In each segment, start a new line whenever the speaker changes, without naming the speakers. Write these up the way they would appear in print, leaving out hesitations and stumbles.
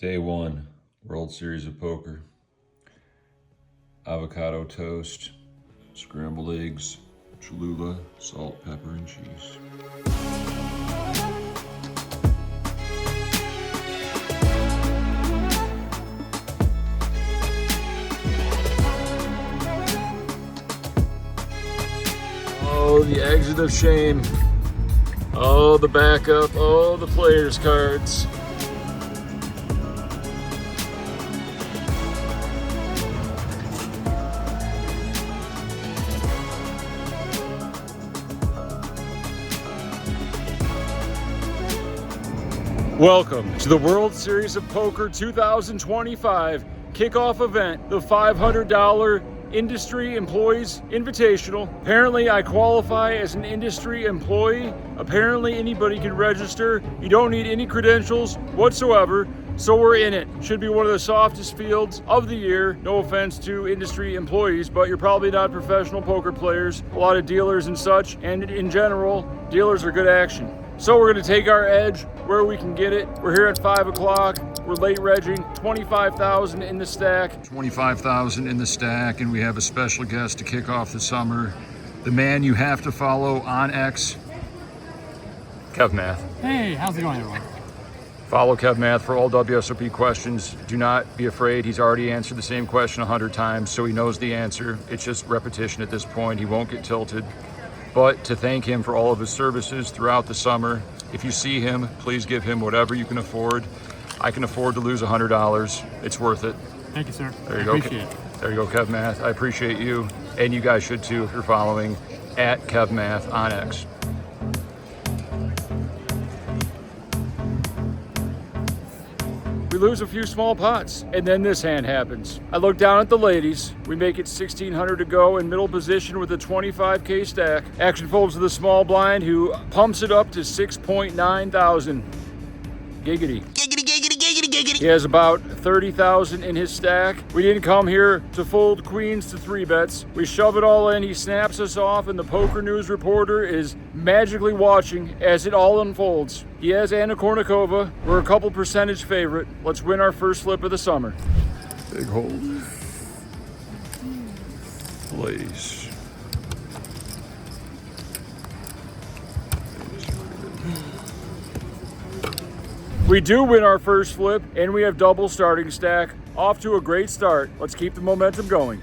Day one, World Series of Poker. Avocado toast, scrambled eggs, Cholula, salt, pepper, and cheese. Oh, the exit of shame. Oh, the backup. Oh, the players' cards. Welcome to the World Series of Poker 2025 kickoff event, the $500 Industry Employees Invitational. Apparently I qualify as an industry employee. Apparently anybody can register. You don't need any credentials whatsoever. So we're in it. Should be one of the softest fields of the year. No offense to industry employees, but you're probably not professional poker players. A lot of dealers and such, and in general, dealers are good action. So we're gonna take our edge where we can get it. We're here at 5 o'clock. We're late regging, 25,000 in the stack. 25,000 in the stack, and we have a special guest to kick off the summer. The man you have to follow on X, Kev Math.
Hey, how's it going, everyone?
Follow Kev Math for all WSOP questions. Do not be afraid. He's already answered the same question 100 times, so he knows the answer. It's just repetition at this point. He won't get tilted. But to thank him for all of his services throughout the summer, if you see him, please give him whatever you can afford. I can afford to lose $100. It's worth it.
Thank you, sir.
There you go. Appreciate it. There you go, Kev Math. I appreciate you, and you guys should too if you're following at Kev Math on X. We lose a few small pots, and then this hand happens. I look down at the ladies. We make it 1,600 to go in middle position with a 25K stack. Action folds to the small blind, who pumps it up to 6.9 thousand. Giggity. Giggity, giggity, giggity, giggity. He has about 30,000 in his stack. We didn't come here to fold queens to 3-bets. We shove it all in. He snaps us off, and the Poker News reporter is magically watching as it all unfolds. He has Anna Kournikova. We're a couple percentage favorite. Let's win our first flip of the summer. Big hold. Place. We do win our first flip, and we have double starting stack. Off to a great start. Let's keep the momentum going.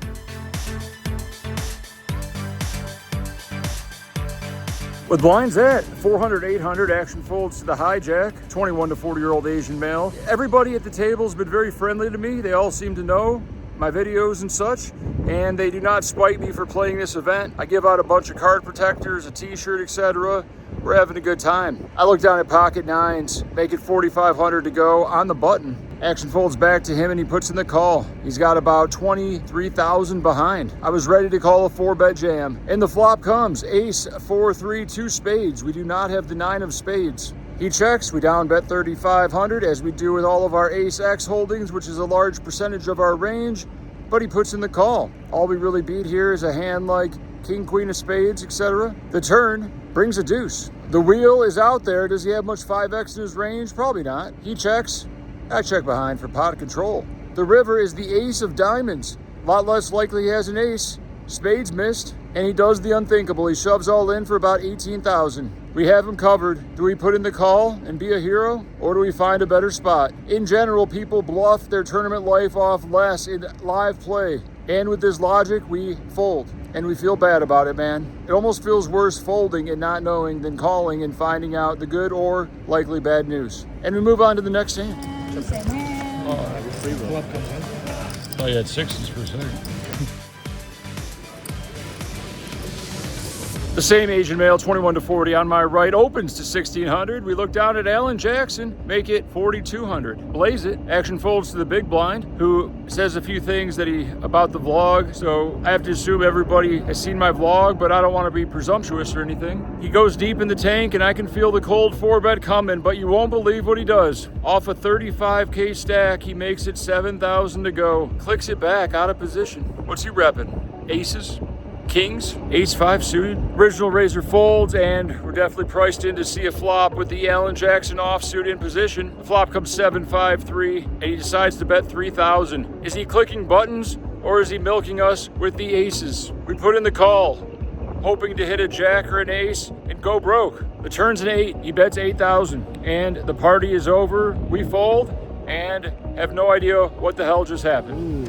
With blinds at 400, 800, action folds to the hijack, 21 to 40-year-old Asian male. Everybody at the table's been very friendly to me. They all seem to know my videos and such, and they do not spite me for playing this event. I give out a bunch of card protectors, a t-shirt, etc. We're having a good time. I look down at pocket nines, make it 4,500 to go on the button. Action folds back to him and he puts in the call. He's got about 23,000 behind. I was ready to call a 4-bet jam, and the flop comes. Ace, 4, 3, 2 spades. We do not have the 9 of spades. He checks, we down bet 3,500 as we do with all of our Ace X holdings, which is a large percentage of our range, but he puts in the call. All we really beat here is a hand like King, Queen of spades, etc. The turn brings a deuce. The wheel is out there. Does he have much 5X in his range? Probably not. He checks. I check behind for pot control. The river is the ace of diamonds. A lot less likely he has an ace. Spades missed, and he does the unthinkable. He shoves all in for about 18,000. We have him covered. Do we put in the call and be a hero, or do we find a better spot? In general, people bluff their tournament life off less in live play. And with this logic, we fold. And we feel bad about it, man. It almost feels worse folding and not knowing than calling and finding out the good or likely bad news. And we move on to the next hand. Oh, you had 6s for a second. The same Asian male, 21 to 40 on my right, opens to 1,600. We look down at Alan Jackson, make it 4,200. Blaze it. Action folds to the big blind, who says a few things about the vlog. So I have to assume everybody has seen my vlog, but I don't want to be presumptuous or anything. He goes deep in the tank, and I can feel the cold 4-bet coming, but you won't believe what he does. Off a 35K stack, he makes it 7,000 to go. Clicks it back out of position. What's he repping? Aces? kings, ace-5 suited, original razor folds, and we're definitely priced in to see a flop with the Allen Jackson offsuit in position. The flop comes 7-5-3, and he decides to bet 3,000. Is he clicking buttons, or is he milking us with the aces? We put in the call, hoping to hit a jack or an ace and go broke. The turn's an 8, he bets 8,000, and the party is over. We fold and have no idea what the hell just happened.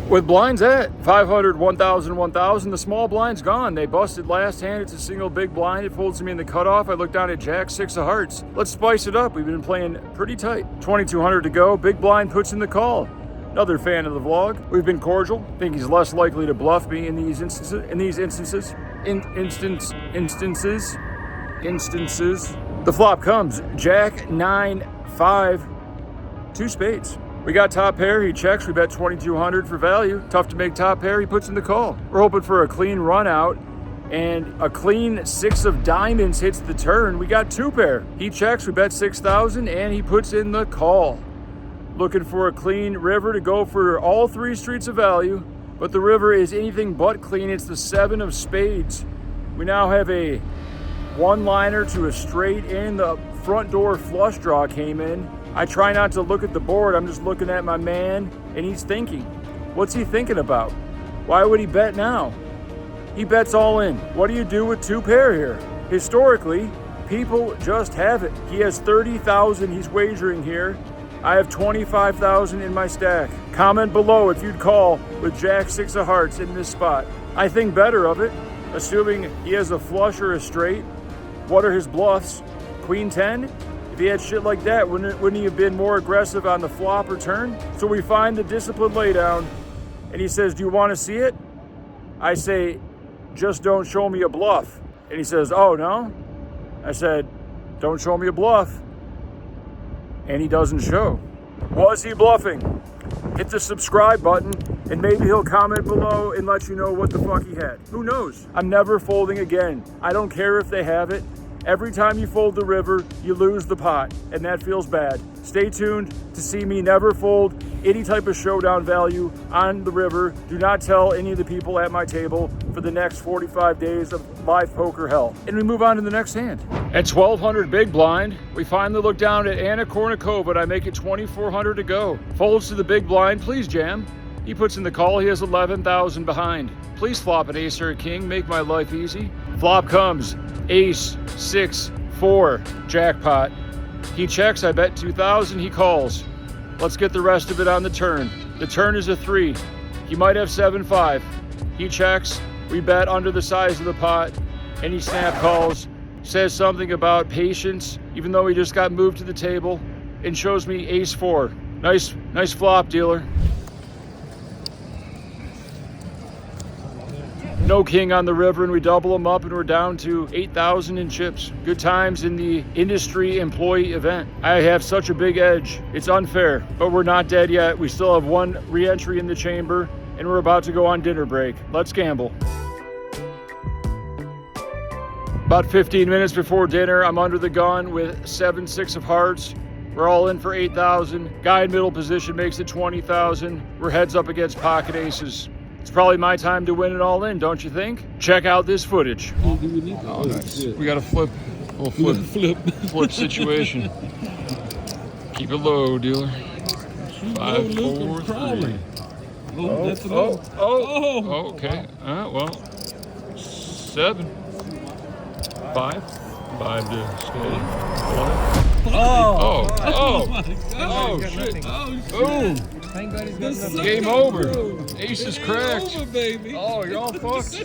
With blinds at 500, 1,000, 1,000, the small blind's gone. They busted last hand. It's a single big blind. It folds to me in the cutoff. I look down at jack, 6 of hearts. Let's spice it up. We've been playing pretty tight. 2,200 to go. Big blind puts in the call. Another fan of the vlog. We've been cordial. Think he's less likely to bluff me in these instances. The flop comes jack, 9, 5, 2 spades. We got top pair, he checks, we bet 2,200 for value. Tough to make top pair, he puts in the call. We're hoping for a clean run out, and a clean 6 of diamonds hits the turn. We got 2 pair. He checks, we bet 6,000, and he puts in the call. Looking for a clean river to go for all 3 streets of value, but the river is anything but clean. It's the 7 of spades. We now have a one-liner to a straight in. The front door flush draw came in. I try not to look at the board. I'm just looking at my man, and he's thinking. What's he thinking about? Why would he bet now? He bets all in. What do you do with 2 pair here? Historically, people just have it. He has 30,000 he's wagering here. I have 25,000 in my stack. Comment below if you'd call with jack, 6 of hearts in this spot. I think better of it, assuming he has a flush or a straight. What are his bluffs? Queen 10? If he had shit like that, wouldn't he have been more aggressive on the flop or turn? So we find the disciplined laydown, and he says, do you want to see it? I say, just don't show me a bluff. And he says, oh, no? I said, don't show me a bluff. And he doesn't show. Was he bluffing? Hit the subscribe button, and maybe he'll comment below and let you know what the fuck he had. Who knows? I'm never folding again. I don't care if they have it. Every time you fold the river, you lose the pot, and that feels bad. Stay tuned to see me never fold any type of showdown value on the river. Do not tell any of the people at my table for the next 45 days of live poker hell. And we move on to the next hand. At 1,200 big blind, we finally look down at Anna Kournikova, and I make it 2,400 to go. Folds to the big blind, please jam. He puts in the call, he has 11,000 behind. Please flop an ace or a king, make my life easy. Flop comes, ace, 6, 4, jackpot. He checks, I bet 2,000, he calls. Let's get the rest of it on the turn. The turn is a 3. He might have 7-5. He checks, we bet under the size of the pot, and he snap calls, says something about patience, even though he just got moved to the table, and shows me ace 4. Nice flop, dealer. No king on the river, and we double them up, and we're down to 8,000 in chips. Good times in the industry employee event. I have such a big edge. It's unfair, but we're not dead yet. We still have 1 re-entry in the chamber, and we're about to go on dinner break. Let's gamble. About 15 minutes before dinner, I'm under the gun with 7, 6 of hearts. We're all in for 8,000. Guy in middle position makes it 20,000. We're heads up against pocket aces. It's probably my time to win it all in, don't you think? Check out this footage.
Oh, nice.
We got a flip situation. Keep it low, dealer. 5, 4, 3. Oh, okay. Well, 7, 5 to stay. 1. Oh, shit. Boom.
Thank God he's got enough.
Game over. Ace is cracked.
Over, baby.
Oh, you're all fucked.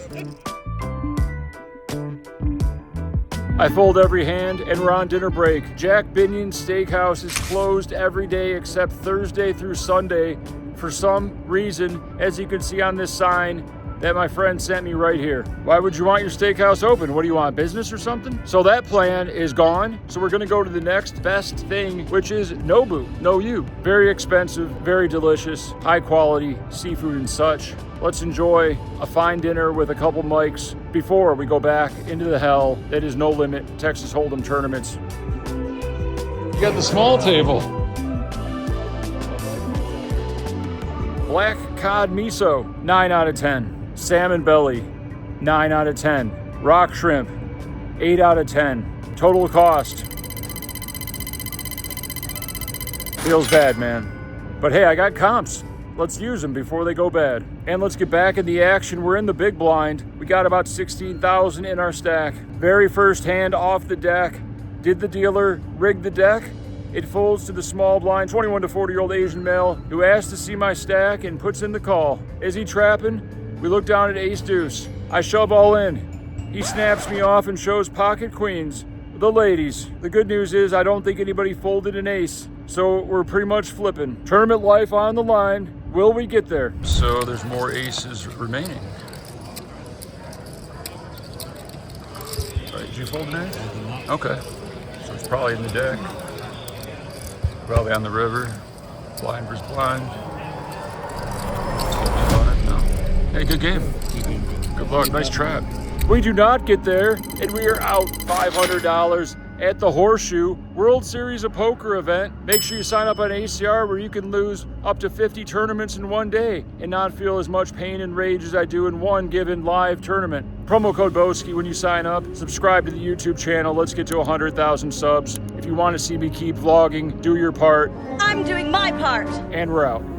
I fold every hand, and we're on dinner break. Jack Binion's Steakhouse is closed every day except Thursday through Sunday for some reason, as you can see on this sign that my friend sent me right here. Why would you want your steakhouse open? What do you want, business or something? So that plan is gone. So we're gonna go to the next best thing, which is Nobu, No You. Very expensive, very delicious, high quality seafood and such. Let's enjoy a fine dinner with a couple mics before we go back into the hell that is No Limit Texas Hold'em tournaments. You got the small table. Black cod miso, 9 out of 10. Salmon belly, 9 out of 10. Rock shrimp, 8 out of 10. Total cost. Feels bad, man. But hey, I got comps. Let's use them before they go bad. And let's get back in the action. We're in the big blind. We got about 16,000 in our stack. Very first hand off the deck. Did the dealer rig the deck? It folds to the small blind, 21 to 40-year-old Asian male who asks to see my stack and puts in the call. Is he trapping? We look down at ace deuce. I shove all in. He snaps me off and shows pocket queens. The ladies. The good news is I don't think anybody folded an ace, so we're pretty much flipping. Tournament life on the line. Will we get there? So there's more aces remaining. All right, did you fold an ace? Okay. So it's probably in the deck. Probably on the river. Blind versus blind. No. Hey, good game. Good luck. Nice trap. We do not get there, and we are out $500 at the Horseshoe World Series of Poker event. Make sure you sign up on ACR where you can lose up to 50 tournaments in one day and not feel as much pain and rage as I do in one given live tournament. Promo code Boski when you sign up. Subscribe to the YouTube channel. Let's get to 100,000 subs. If you want to see me keep vlogging, do your part.
I'm doing my part.
And we're out.